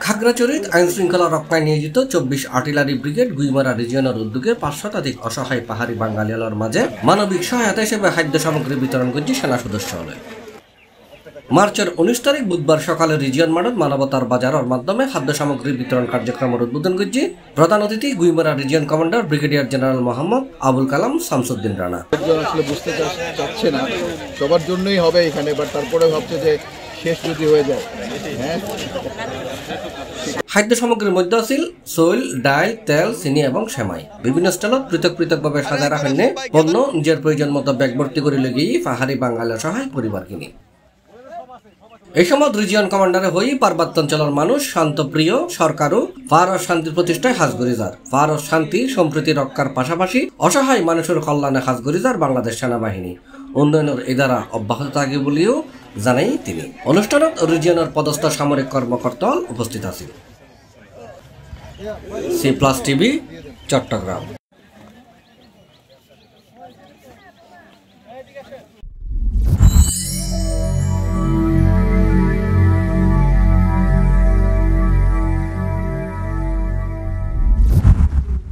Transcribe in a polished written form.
খাগড়াছড়িত আইন শৃঙ্খলা রক্ষায় নিয়োজিত ২৪ আর্টিলারি ব্রিগেড গুইমারা রিজিয়নের উদ্যোগে ৫০০ শতাধিক অসহায় পাহাড়ি বাঙালিয়ালর মাঝে মানবিক সহায়তা হিসেবে খাদ্য সামগ্রী বিতরণ করছে সেনা সদস্য হলে। মার্চের ১৯ তারিখ বুধবার সকালে রিজিয়ন মাঠত মানবতার বাজারের মাধ্যমে খাদ্য সামগ্রী বিতরণ কার্যক্রমের উদ্বোধন করছে প্রধান অতিথি Guimara region commander brigadier general Mohammad Abul Kalam Shamsuddin Rana. আসলে বুঝতে চাচ্ছে না সবার জন্যই হবে এখানে, বাট তারপরে ভাবছে যে শেষ যদি হয়ে যায়। খাদ্য সামগ্রীর মধ্যে আছিল চৈল, ডাইল, তেল, চিনি এবং সেমাই। বিভিন্ন স্টলত পৃথক পৃথকভাবে সাজায় রাখেন পণ্য নিজের প্রয়োজন মতো ব্যাগ ভর্তি করে লেগেই পাহাড়ি বাঙালির সহায় পরিবার কিনি। এই সময় রিজিয়ন কমান্ডারে হই পার্বত্যাঞ্চলের মানুষ শান্তপ্রিয় সরকারও পার ও শান্তির প্রতিষ্ঠায় হাজ গরিজার। পার ও শান্তি সম্প্রীতি রক্ষার পাশাপাশি অসহায় মানুষের কল্যাণে হাজ গরিজার বাংলাদেশ সেনাবাহিনী উন্নয়নের এই দ্বারা অব্যাহত থাকে বলেও জানাই তিনি। অনুষ্ঠানত রিজিয়নের পদস্থ সামরিক কর্মকর্তা উপস্থিত আছেন। C+ TV, Chittagong.